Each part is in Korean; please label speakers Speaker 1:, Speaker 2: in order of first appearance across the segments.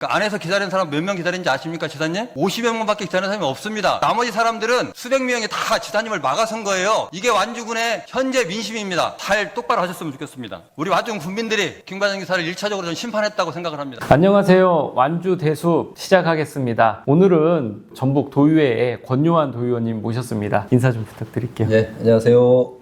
Speaker 1: 그 안에서 기다리는 사람 몇 명 기다리는지 아십니까, 지사님? 50여 명밖에 기다리는 사람이 없습니다. 나머지 사람들은 수백 명이 다 지사님을 막아선 거예요. 이게 완주군의 현재 민심입니다. 잘 똑바로 하셨으면 좋겠습니다. 우리 완주군 국민들이 김관영 기사를 1차적으로 좀 심판했다고 생각을 합니다.
Speaker 2: 안녕하세요. 완주 대숲 시작하겠습니다. 오늘은 전북 도의회의 권요한 도의원님 모셨습니다. 인사 좀 부탁드릴게요.
Speaker 1: 네, 안녕하세요.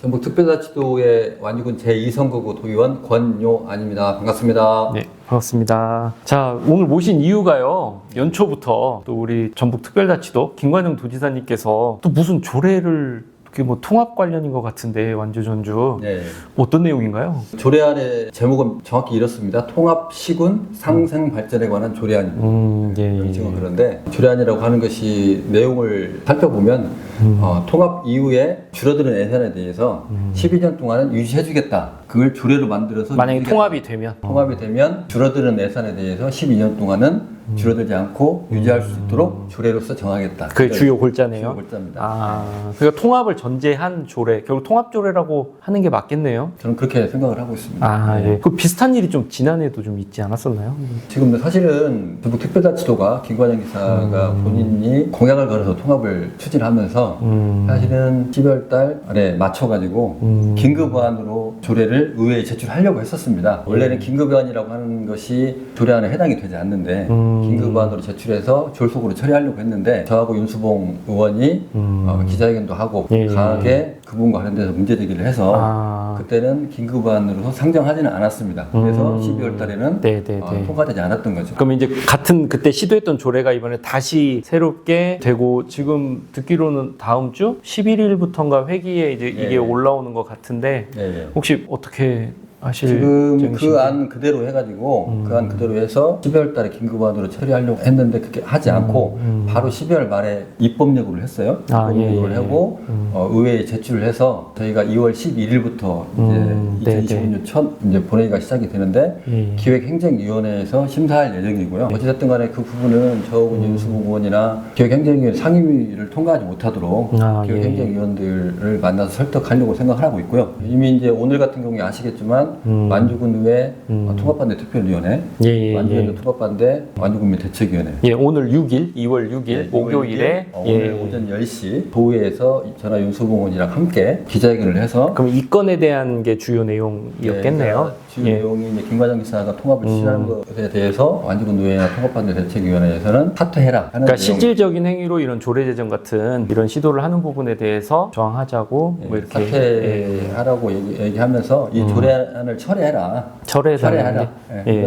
Speaker 1: 전북특별자치도의 완주군 제2선거구 도의원 권요한입니다. 반갑습니다.
Speaker 2: 네, 반갑습니다. 자, 오늘 모신 이유가요. 연초부터 또 우리 전북특별자치도 김관영 도지사님께서 또 무슨 조례를 그게 뭐 통합 관련인 것 같은데 완주 전주
Speaker 1: 네.
Speaker 2: 어떤 내용인가요?
Speaker 1: 조례안의 제목은 정확히 이렇습니다. 통합 시군 상생 발전에 관한 조례안입니다.
Speaker 2: 예.
Speaker 1: 지금 그런데 조례안이라고 하는 것이 내용을 살펴보면 통합 이후에 줄어드는 예산에 대해서 12년 동안은 유지해주겠다. 그걸 조례로 만들어서
Speaker 2: 만약에
Speaker 1: 유지하겠다. 통합이 되면 줄어드는 예산에 대해서 12년 동안은 줄어들지 않고 유지할 수 있도록 조례로서 정하겠다.
Speaker 2: 그게 주요 골자네요.
Speaker 1: 주요 골자입니다.
Speaker 2: 그러니까 통합을 전제한 조례, 결국 통합 조례라고 하는 게 맞겠네요.
Speaker 1: 저는 그렇게 생각을 하고 있습니다.
Speaker 2: 예. 그 비슷한 일이 좀 지난해도 좀 있지 않았었나요?
Speaker 1: 지금 사실은 전북특별자치도가 김관영 기사가 본인이 공약을 걸어서 통합을 추진하면서 사실은 12월 달에 맞춰가지고 긴급안으로 조례를 의회에 제출하려고 했었습니다. 원래는 긴급안이라고 하는 것이 조례안에 해당이 되지 않는데 긴급안으로 제출해서 졸속으로 처리하려고 했는데 저하고 윤수봉 의원이 기자회견도 하고 강하게 그 부분과 관련돼서 문제제기를 해서 그때는 긴급안으로 상정하지는 않았습니다. 그래서 12월 달에는 통과되지 않았던 거죠.
Speaker 2: 그럼 이제 같은 그때 시도했던 조례가 이번에 다시 새롭게 되고 지금 듣기로는 다음 주 11일부터인가 회기에 이제 이게 올라오는 것 같은데 혹시 어떻게 하실
Speaker 1: 지금 그 안 그대로 해가지고 그 안 그대로 해서 12월 달에 긴급안으로 처리하려고 했는데 그렇게 하지 않고 바로 12월 말에 입법력을 했어요. 입법력을 하고 의회에 제출을 해서 저희가 2월 11일부터 이제 2025년 첫 이제 본회의가 시작이 되는데 기획행정위원회에서 심사할 예정이고요. 어찌됐든 간에 그 부분은 저하고 윤수봉 의원이나 기획행정위원회 상임위를 통과하지 못하도록 기획행정위원들을 만나서 설득하려고 생각을 하고 있고요. 이미 이제 오늘 같은 경우에 아시겠지만 완주군 의회 통합반대 특별위원회, 완주군 통합반대 완주군민 대책위원회.
Speaker 2: 오늘 6일, 2월 6일 목요일에
Speaker 1: 오늘 오전 10시 도의회에서 저나 윤수봉 의원이랑 함께 기자회견을 해서
Speaker 2: 그럼 이 건에 대한 게 주요 내용이었겠네요.
Speaker 1: 주요 내용이 이제 김관영 기사가 통합을 추진하는 것에 대해서 완주군 의회나 통합반대 대책위원회에서는 사퇴해라 하는
Speaker 2: 그러니까 실질적인 행위로 이런 조례 제정 같은 이런 시도를 하는 부분에 대해서 저항하자고 뭐 이렇게
Speaker 1: 사퇴하라고 얘기하면서 이 조례안을 철회해라.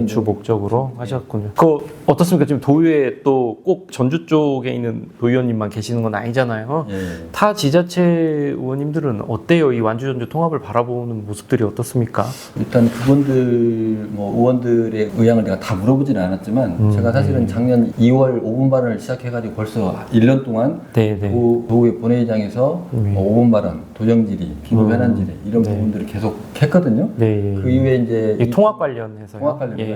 Speaker 2: 주 목적으로 하셨군요. 그 어떻습니까? 지금 도의회 또 꼭 전주 쪽에 있는 도의원님만 계시는 건 아니잖아요. 타 지자체 의원님들은 어때요? 이 완주 전주 통합을 바라보는 모습들이 어떻습니까?
Speaker 1: 일단 그분들 의원들의 의향을 내가 다 물어보지는 않았지만 제가 사실은 작년 2월 5분 발언을 시작해가지고 벌써 1년 동안 도의회 본회의장에서 5분 발언, 도정질의, 긴급 현안 질의 이런 부분들을 계속 했거든요. 그 이후에 이제
Speaker 2: 통합 관련해서요.
Speaker 1: 통합 관련해서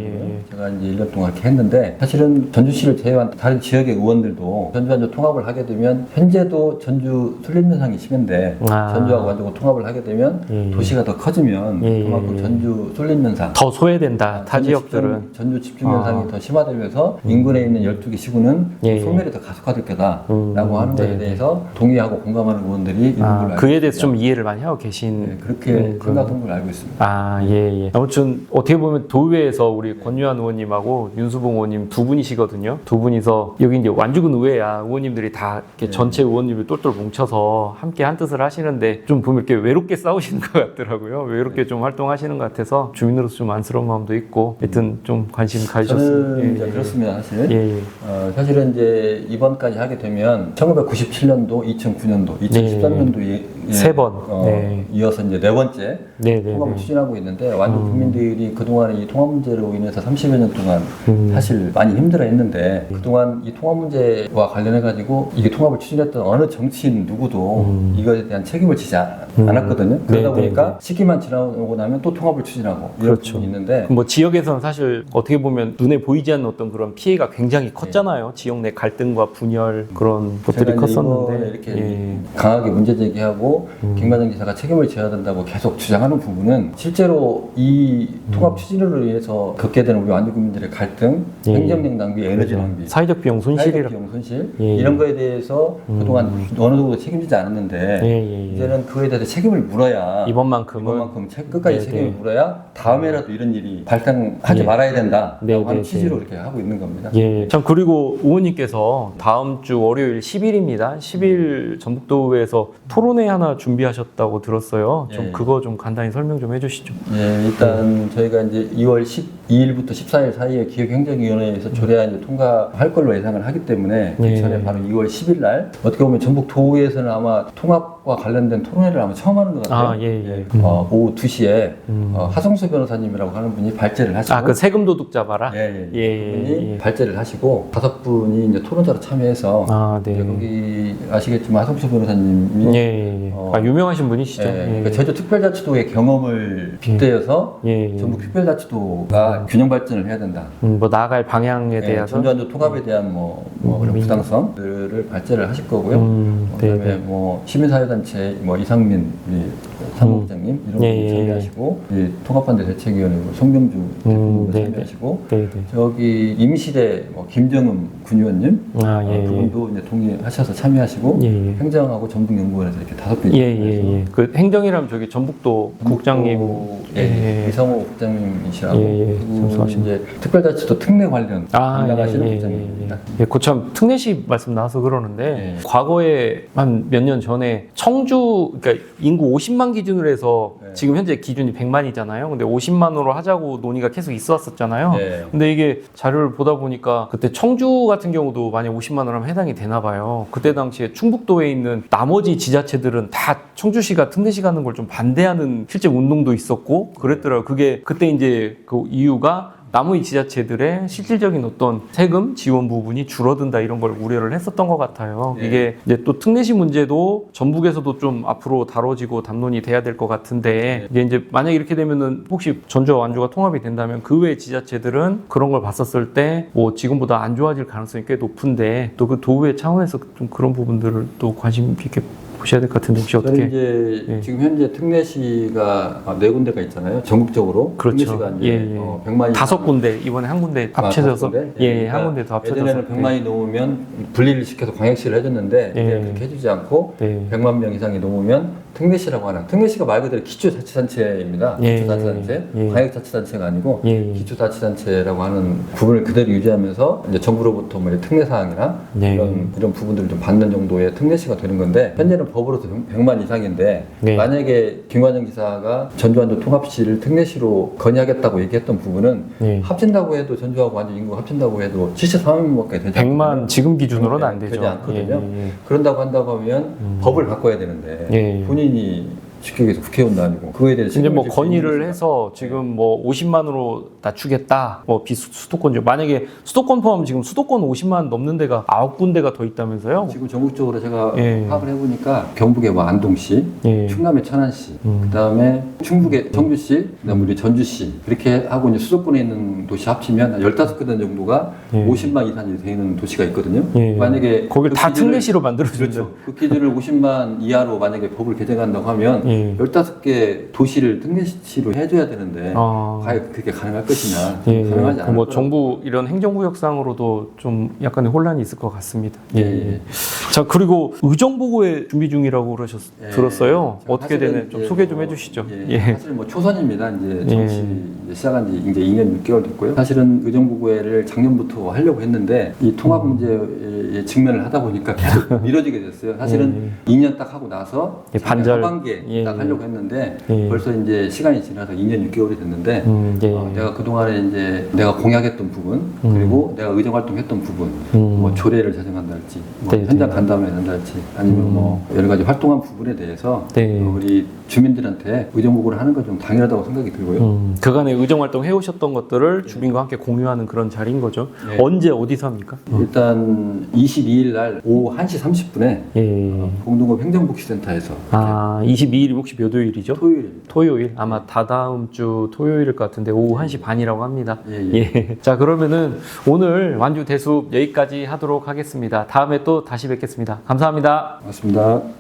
Speaker 1: 제가 이제 1년 동안 이렇게 했는데 사실은 전주시를 제외한 다른 지역의 의원들도 전주 통합을 하게 되면 현재도 전주 순립면상이 심한데 전주하고 완주하고 통합을 하게 되면 도시가 더 커지면 그만큼 전주 순립면상
Speaker 2: 더 소외된다. 타 지역들은
Speaker 1: 전주 집중면상이 더 심화되면서 인근에 있는 12개 시군은 소멸이 더 가속화될 거다라고 하는 것에 대해서 동의하고 공감하는 의원들이 있는 걸로 알고 있습니다.
Speaker 2: 그에 대해서 좀 이해를 많이 하고 계신
Speaker 1: 그렇게 생각한 걸로 알고 있습니다.
Speaker 2: 아무튼 어떻게 보면 도의회에서 우리 권요한 의원님하고 윤수봉 의원님 두 분이시거든요. 두 분이서 여기 이제 완주군 의회야 의원님들이 다 이렇게 전체 의원님을 똘똘 뭉쳐서 함께 한 뜻을 하시는데 좀 보면 이렇게 외롭게 싸우시는 것 같더라고요. 외롭게 좀 활동하시는 것 같아서 주민으로서 좀 안쓰러운 마음도 있고 하여튼 좀 관심 가지셨습니다.
Speaker 1: 저는 이제 그렇습니다. 사실 사실은 이제 이번까지 하게 되면 1997년도, 2009년도, 2013년도에
Speaker 2: 세 번
Speaker 1: 이어서 이제 네 번째 통합을 추진하고 있는데 완주 국민들이 그동안 이 통합 문제로 인해서 30여 년 동안 사실 많이 힘들어했는데 그동안 이 통합 문제와 관련해가지고 이게 통합을 추진했던 어느 정치인 누구도 이거에 대한 책임을 지지 않았거든요. 그러다 보니까 시기만 지나고 나면 또 통합을 추진하고 이런 부분이 있는데
Speaker 2: 뭐 지역에서는 사실 어떻게 보면 눈에 보이지 않는 어떤 그런 피해가 굉장히 컸잖아요. 지역 내 갈등과 분열 그런 것들이 컸었는데
Speaker 1: 이렇게 강하게 문제 제기하고 가지고 김관영 지사가 책임을 져야 된다고 계속 주장하는 부분은 실제로 이 통합 추진으로 인해서 겪게 되는 우리 완주국민들의 갈등, 행정력 낭비, 에너지 낭비,
Speaker 2: 사회적 비용 손실이라.
Speaker 1: 비용 손실 이런 거에 대해서 그동안 어느 정도 책임지지 않았는데 이제는 그거에 대해서 책임을 물어야
Speaker 2: 이번만큼은
Speaker 1: 끝까지 책임을 물어야 다음에라도 이런 일이 발생하지 말아야 된다라고 하는 취지로 이렇게 하고 있는 겁니다.
Speaker 2: 참 그리고 의원님께서 다음 주 월요일 10일입니다. 10일 전북도의회에서 토론회 하나 준비하셨다고 들었어요. 좀 그거 좀 간단히 설명 좀 해주시죠.
Speaker 1: 일단 저희가 이제 2월 12일부터 14일 사이에 기획행정위원회에서 조례안 이제 통과할 걸로 예상을 하기 때문에 그 전에 바로 2월 10일 날 어떻게 보면 전북도의회에서는 아마 통합과 관련된 토론회를 아마 처음 하는 것 같아요. 오후 2시에 하성수 변호사님이라고 하는 분이 발제를 하시고
Speaker 2: 그 세금 도둑 잡아라.
Speaker 1: 그분이 발제를 하시고 5분이 이제 토론자로 참여해서 거기 아시겠지만 하성수 변호사님이
Speaker 2: 유명하신 분이시죠.
Speaker 1: 그러니까 제주특별자치도의 경험을 빗대어서 전북특별자치도가 균형 발전을 해야 된다.
Speaker 2: 뭐 나아갈 방향에 대해서
Speaker 1: 전주완주 통합에 대한 그런 부당성들을 발제를 하실 거고요. 그다음에 뭐 시민사회단체 이상민 상무부장님 이런 분이 참여하시고 통합반대 대책위원회 송병주 대표님도 참여하시고 저기 임시대 김정음 군의원님 그분도 이제 동의하셔서 참여하시고 행정하고 전북연구원에서 이렇게 5분
Speaker 2: 그 행정이라면 저기 전북도 국장님
Speaker 1: 이성호 국장님이시라고 그리고 이제 특별자치도 특례 관련 담당하시는 국장님입니다.
Speaker 2: 고참 특례시 말씀 나와서 그러는데 과거에 한 몇 년 전에 청주 그러니까 인구 50만 기준으로 해서 지금 현재 기준이 100만이잖아요. 근데 50만으로 하자고 논의가 계속 있었잖아요. 근데 이게 자료를 보다 보니까 그때 청주 같은 경우도 만약 50만원 하면 해당이 되나 봐요. 그때 당시에 충북도에 있는 나머지 지자체들은 다 청주시가 특례시 가는 걸 좀 반대하는 실제 운동도 있었고 그랬더라고요. 그게 그때 이제 그 이유가 나머지 지자체들의 실질적인 어떤 세금 지원 부분이 줄어든다 이런 걸 우려를 했었던 것 같아요. 이게 이제 또 특례시 문제도 전북에서도 좀 앞으로 다뤄지고 담론이 돼야 될 것 같은데 이게 이제 만약 이렇게 되면은 혹시 전주와 완주가 통합이 된다면 그 외 지자체들은 그런 걸 봤었을 때 뭐 지금보다 안 좋아질 가능성이 꽤 높은데 또 그 도의회 차원에서 좀 그런 부분들을 또 관심 있게 보셔야 될 것 같은데 혹시 어떻게?
Speaker 1: 이제 지금 현재 특례시가 4군데가 있잖아요. 전국적으로.
Speaker 2: 그렇죠.
Speaker 1: 특례시가 이제 100만이
Speaker 2: 5군데 이번에 한 군데 합쳐져서 한 군데 더 합쳐져서
Speaker 1: 예전에는 100만이 넘으면 분리를 시켜서 광역시를 해줬는데 이제 그렇게 해주지 않고 100만 명 이상이 넘으면 특례시라고 하는 특례시가 말 그대로 기초자치단체입니다. 기초자치단체, 광역자치단체가 아니고 기초자치단체라고 하는 구분을 그대로 유지하면서 이제 정부로부터 뭐 특례사항이나 이런 부분들을 좀 받는 정도의 특례시가 되는 건데 현재는 법으로서 100만 이상인데 만약에 김관영 지사가 전주완주 통합시를 특례시로 건의하겠다고 얘기했던 부분은 합친다고 해도 전주하고 완주 인구가 합친다고 해도 74만 명밖에 되지 않거든요.
Speaker 2: 100만 지금 기준으로는 안 되죠.
Speaker 1: 되지 않거든요. 그런다고 한다고 하면 법을 바꿔야 되는데 본인이 직격에서 국회의원도 아니고 그거에 대해서
Speaker 2: 이제 뭐 건의를 해서 지금 뭐 50만으로 낮추겠다 뭐 비수도권죠. 만약에 수도권 포함 지금 수도권 50만 넘는 데가 9군데가 더 있다면서요?
Speaker 1: 지금 전국적으로 제가 파악을 해보니까 경북의 뭐 안동시, 충남의 천안시, 그다음에 충북의 청주시, 그다음에 우리 전주시 이렇게 하고 이제 수도권에 있는 도시 합치면 한 15군데 정도가 50만 이상이 되는 도시가 있거든요. 만약에
Speaker 2: 거기를 다 특례시로 만들어주죠.
Speaker 1: 그렇죠. 그 기준을 50만 이하로 만약에 법을 개정한다고 하면 15개 도시를 특례시로 해줘야 되는데 과연 그게 가능할 것이냐 가능하지 않을
Speaker 2: 뭐 정부 이런 행정구역상으로도 좀 약간의 혼란이 있을 것 같습니다. 자 그리고 의정보고회 준비 중이라고 들었어요. 어떻게 되는 좀 소개 좀 해주시죠.
Speaker 1: 사실 뭐 초선입니다. 이제 정치 시작한 지 이제 2년 6개월 됐고요. 사실은 의정보고회를 작년부터 하려고 했는데 이 통합 문제에 직면을 하다 보니까 계속 미뤄지게 됐어요. 사실은 2년 딱 하고 나서
Speaker 2: 반절
Speaker 1: 하반기에 딱 하려고 했는데 벌써 이제 시간이 지나서 2년 6개월이 됐는데 내가 그동안에 이제 내가 공약했던 부분 그리고 내가 의정 활동했던 부분 뭐 조례를 제정한다할지 뭐 현장 간담회를 한다할지 아니면 뭐 여러 가지 활동한 부분에 대해서 우리 주민들한테 의정 보고를 하는 건 좀 당연하다고 생각이 들고요.
Speaker 2: 그간에 의정 활동 해오셨던 것들을 주민과 함께 공유하는 그런 자리인 거죠. 언제 어디서 합니까?
Speaker 1: 일단 22일 날 오후 1시 30분에 공동급 행정복지센터에서
Speaker 2: 22일이 혹시 몇 요일이죠?
Speaker 1: 토요일입니다.
Speaker 2: 토요일 아마 다다음 주 토요일일 것 같은데 오후 1시 반이라고 합니다. 자 그러면은 오늘 완주 대숲 여기까지 하도록 하겠습니다. 다음에 또 다시 뵙겠습니다. 감사합니다.
Speaker 1: 고맙습니다.